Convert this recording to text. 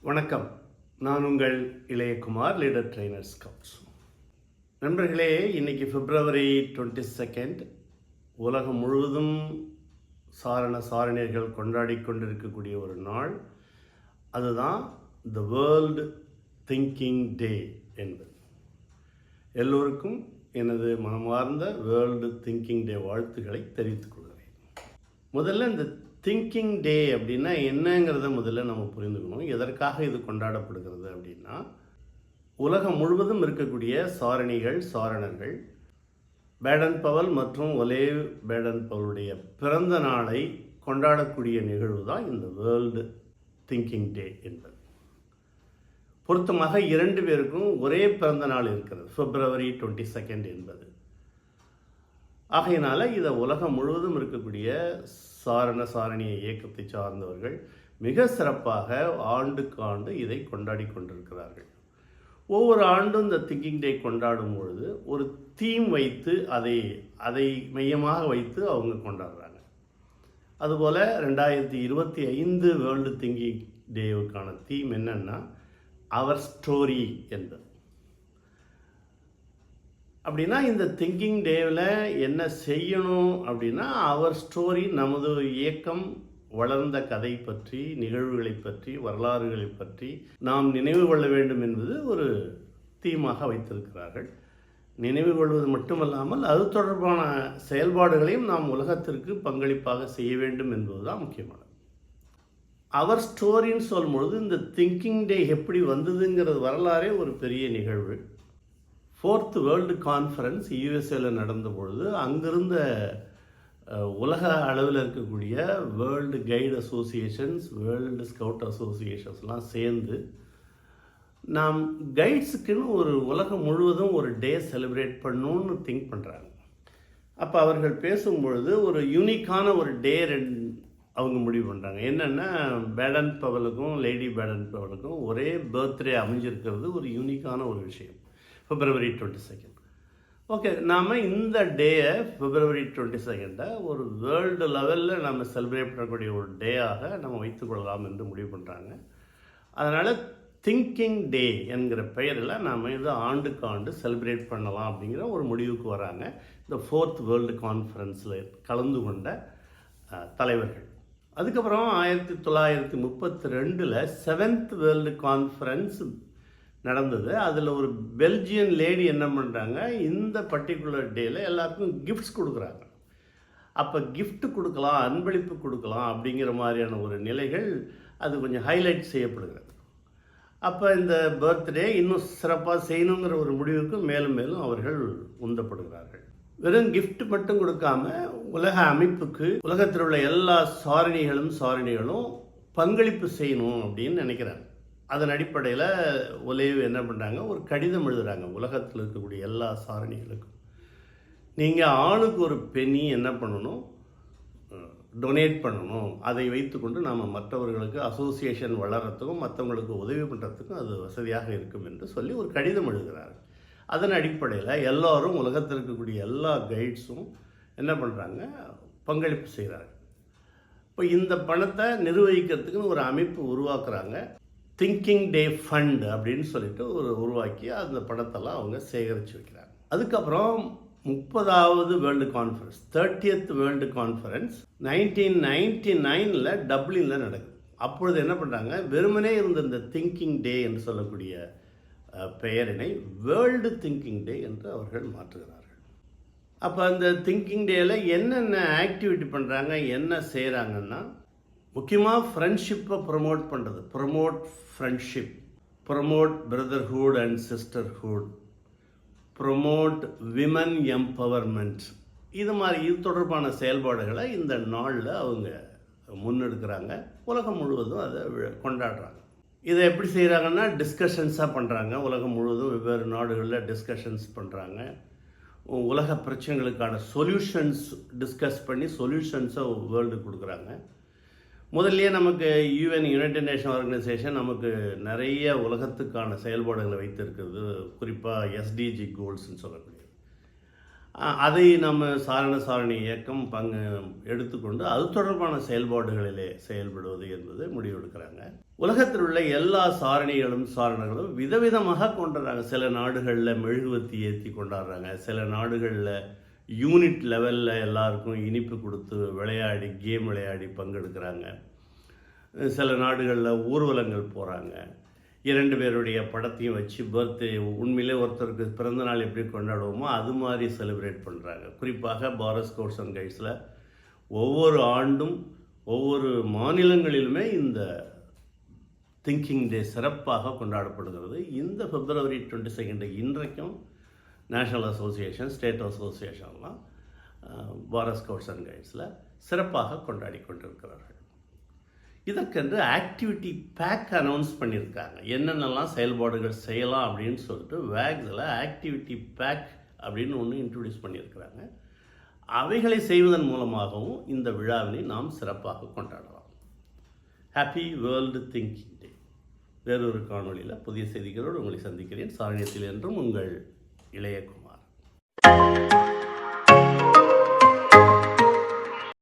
வணக்கம். நான் உங்கள் இளையகுமார், லீடர் ட்ரெய்னர் ஸ்கவுட்ஸ். நண்பர்களே, இன்னைக்கு February 22 உலகம் முழுவதும் சாரணியர்கள் கொண்டாடி கொண்டிருக்கக்கூடிய ஒரு நாள். அதுதான் த வேர்ல்டு திங்கிங் டே என்பது. எல்லோருக்கும் எனது மனமார்ந்த வேர்ல்டு திங்கிங் டே வாழ்த்துக்களை தெரிவித்துக் கொள்கிறேன். முதல்ல இந்த திங்கிங் டே அப்படின்னா என்னங்கிறத முதல்ல நம்ம புரிந்துக்கணும். எதற்காக இது கொண்டாடப்படுகிறது அப்படின்னா, உலகம் முழுவதும் இருக்கக்கூடிய சாரணர்கள் பேடன் பவல் மற்றும் ஒலேவ் பேடன் பவலுடைய பிறந்த நாளை கொண்டாடக்கூடிய நிகழ்வு தான் இந்த வேர்ல்டு திங்கிங் டே என்பது. பொருத்தமாக 2 பேருக்கும் ஒரே பிறந்த நாள் இருக்கிறது, February 22 என்பது. ஆகையினால இதை உலகம் முழுவதும் இருக்கக்கூடிய சாரணிய இயக்கத்தை சார்ந்தவர்கள் மிக சிறப்பாக ஆண்டுக்கு ஆண்டு இதை கொண்டாடி கொண்டிருக்கிறார்கள். ஒவ்வொரு ஆண்டும் இந்த திங்கிங் டே கொண்டாடும் பொழுது ஒரு தீம் வைத்து அதை மையமாக வைத்து அவங்க கொண்டாடுறாங்க. அதுபோல் 2025 வேர்ல்டு திங்கிங் டேவுக்கான தீம் என்னன்னா அவர் ஸ்டோரி என்பது. அப்படின்னா இந்த திங்கிங் டேவில் என்ன செய்யணும் அப்படின்னா, அவர் ஸ்டோரி, நமது இயக்கம் வளர்ந்த கதை பற்றி, நிகழ்வுகளை பற்றி, வரலாறுகளை பற்றி நாம் நினைவு கொள்ள வேண்டும் என்பது ஒரு தீமாக வைத்திருக்கிறார்கள். நினைவு கொள்வது மட்டுமல்லாமல் அது தொடர்பான செயல்பாடுகளையும் நாம் உலகத்திற்கு பங்களிப்பாக செய்ய வேண்டும் என்பதுதான் முக்கியமானது. அவர் ஸ்டோரின்னு சொல்லும்பொழுது இந்த திங்கிங் டே எப்படி வந்ததுங்கிறது வரலாறே ஒரு பெரிய நிகழ்வு. 4th வேர்ல்டு கான்ஃபரன்ஸ் யூஎஸ்ஏவில் நடந்த பொழுது அங்கிருந்த உலக அளவில் இருக்கக்கூடிய world guide associations, world scout அசோசியேஷன்ஸ்லாம் சேர்ந்து நாம் கைட்ஸுக்குன்னு ஒரு உலகம் முழுவதும் ஒரு டே செலிப்ரேட் பண்ணணும்னு திங்க் பண்ணுறாங்க. அப்போ அவர்கள் பேசும்பொழுது ஒரு யூனிக்கான ஒரு டே அவங்க முடிவு பண்ணுறாங்க. என்னென்னா, பேடன் பவலுக்கும் லேடி பேடன் பவலுக்கும் ஒரே பர்த்டே அமைஞ்சிருக்கிறது ஒரு யூனிக்கான ஒரு விஷயம், February 22. ஓகே, நாம் இந்த டேயை February 22 ஒரு வேர்ல்டு லெவலில் நம்ம செலிப்ரேட் பண்ணக்கூடிய ஒரு டேயாக நம்ம வைத்துக்கொள்ளலாம் என்று முடிவு பண்ணுறாங்க. அதனால் திங்கிங் டே என்கிற பெயரில் நாம் இதை ஆண்டுக்கு ஆண்டு செலிப்ரேட் பண்ணலாம் அப்படிங்கிற ஒரு முடிவுக்கு வராங்க இந்த 4th வேர்ல்டு கான்ஃபரன்ஸில் கலந்து கொண்ட தலைவர்கள். அதுக்கப்புறம் 1932 7th வேர்ல்டு கான்ஃபரன்ஸ் நடந்தது. அதில் ஒரு பெல்ஜியன் லேடி என்ன பண்ணுறாங்க, இந்த பர்டிகுலர் டேயில் எல்லாருக்கும் கிஃப்ட்ஸ் கொடுக்குறாங்க. அப்போ கிஃப்ட் கொடுக்கலாம், அன்பளிப்பு கொடுக்கலாம் அப்படிங்கிற மாதிரியான ஒரு நிலைகள் அது கொஞ்சம் ஹைலைட் செய்யப்படுகிறது. அப்போ இந்த பர்த்டே இன்னும் சிறப்பாக செய்யணுங்கிற ஒரு முடிவுக்கு மேலும் மேலும் அவர்கள் உந்தப்படுகிறார்கள். வெறும் கிஃப்ட் மட்டும் கொடுக்காம உலக அமைப்புக்கு, உலகத்தில் உள்ள எல்லா சாரணிகளும் பங்களிப்பு செய்யணும் அப்படின்னு நினைக்கிறாங்க. அதன் அடிப்படையில் ஒலேவ் என்ன பண்ணுறாங்க, ஒரு கடிதம் எழுதுகிறாங்க உலகத்தில் இருக்கக்கூடிய எல்லா சாரணிகளுக்கும். நீங்கள் ஆளுக்கு ஒரு பெனி என்ன பண்ணணும், டொனேட் பண்ணணும். அதை வைத்துக்கொண்டு நாம் மற்றவர்களுக்கு அசோசியேஷன் வளர்கிறதுக்கும் மற்றவங்களுக்கு உதவி பண்ணுறதுக்கும் அது வசதியாக இருக்கும் என்று சொல்லி ஒரு கடிதம் எழுதுகிறார்கள். அதன் அடிப்படையில் எல்லோரும் உலகத்தில் இருக்கக்கூடிய எல்லா கைட்ஸும் என்ன பண்ணுறாங்க, பங்களிப்பு செய்கிறாங்க. இப்போ இந்த பணத்தை நிர்வகிக்கிறதுக்குன்னு ஒரு அமைப்பு உருவாக்குறாங்க. திங்கிங் டே ஃபண்ட் அப்படின்னு சொல்லிட்டு உருவாக்கி அந்த பணத்தெல்லாம் அவங்க சேகரித்து வைக்கிறாங்க. அதுக்கப்புறம் 30வது world conference, 30th world conference 1999 டப்ளினில் நடக்குது. அப்பொழுது என்ன பண்ணுறாங்க, வெறுமனே இருந்த இந்த திங்கிங் டே என்று சொல்லக்கூடிய பெயரினை வேர்ல்டு திங்கிங் டே என்று அவர்கள் மாற்றுகிறார்கள். அப்போ அந்த திங்கிங் டேயில் என்னென்ன ஆக்டிவிட்டி பண்ணுறாங்க, என்ன செய்கிறாங்கன்னா, முக்கியமாக ஃப்ரெண்ட்ஷிப்பை ப்ரமோட் பண்ணுறது, promote friendship, promote brotherhood and sisterhood, promote women empowerment, இது தொடர்பான செயல்பாடுகளை இந்த நாளில் அவங்க முன்னெடுக்கிறாங்க. உலகம் முழுவதும் அதை கொண்டாடுறாங்க. இதை எப்படி செய்கிறாங்கன்னா, டிஸ்கஷன்ஸாக பண்ணுறாங்க. உலகம் முழுவதும் வெவ்வேறு நாடுகளில் டிஸ்கஷன்ஸ் பண்ணுறாங்க. உலக பிரச்சனைகளுக்கான சொல்யூஷன்ஸ் டிஸ்கஸ் பண்ணி சொல்யூஷன்ஸை வேர்ல்டுக்கு கொடுக்குறாங்க. முதல்லையே நமக்கு யுனைடெட் நேஷன் ஆர்கனைசேஷன் நமக்கு நிறைய உலகத்துக்கான செயல்பாடுகளை வைத்திருக்கிறது, குறிப்பாக SDG கோல்ஸ்ன்னு சொல்லக்கூடியது. அதை நம்ம சாரணி இயக்கம் எடுத்துக்கொண்டு அது தொடர்பான செயல்பாடுகளிலே செயல்படுவது என்பது முடிவெடுக்கிறாங்க. உலகத்தில் உள்ள எல்லா சாரணர்களும் விதவிதமாக கொண்டாடுறாங்க. சில நாடுகளில் மெழுகுவத்தி ஏற்றி கொண்டாடுறாங்க. சில நாடுகளில் யூனிட் லெவலில் எல்லாருக்கும் இனிப்பு கொடுத்து கேம் விளையாடி பங்கெடுக்கிறாங்க. சில நாடுகளில் ஊர்வலங்கள் போகிறாங்க. 2 பேருடைய படத்தையும் வச்சு பர்த்டே, உண்மையிலே ஒருத்தருக்கு பிறந்தநாள் எப்படி கொண்டாடுவோமோ அது மாதிரி செலிப்ரேட் பண்ணுறாங்க. குறிப்பாக பாரத் ஸ்கவுட்ஸ் அண்ட் கைட்ஸில் ஒவ்வொரு ஆண்டும் ஒவ்வொரு மாநிலங்களிலுமே இந்த திங்கிங் டே சிறப்பாக கொண்டாடப்படுகிறது. இந்த February 22 இன்றைக்கும் நேஷனல் அசோசியேஷன், ஸ்டேட் அசோசியேஷன்லாம் பாரத் ஸ்கவுட்ஸ் அண்ட் கைட்ஸில் சிறப்பாக கொண்டாடி கொண்டிருக்கிறார்கள். இதற்கென்று ஆக்டிவிட்டி பேக் அனௌன்ஸ் பண்ணியிருக்காங்க. என்னென்னலாம் செயல்பாடுகள் செய்யலாம் அப்படின்னு சொல்லிட்டு வேக்ஸில் ஆக்டிவிட்டி பேக் அப்படின்னு ஒன்று இன்ட்ரடியூஸ் பண்ணியிருக்கிறாங்க. அவைகளை செய்வதன் மூலமாகவும் இந்த விழாவினை நாம் சிறப்பாக கொண்டாடலாம். ஹாப்பி வேர்ல்டு திங்கிங் டே. வேறொரு காணொலியில் புதிய செய்திகளோடு உங்களை சந்திக்கிறேன். சாரணியத்தில் என்றும் உங்கள் இளையகுமார்.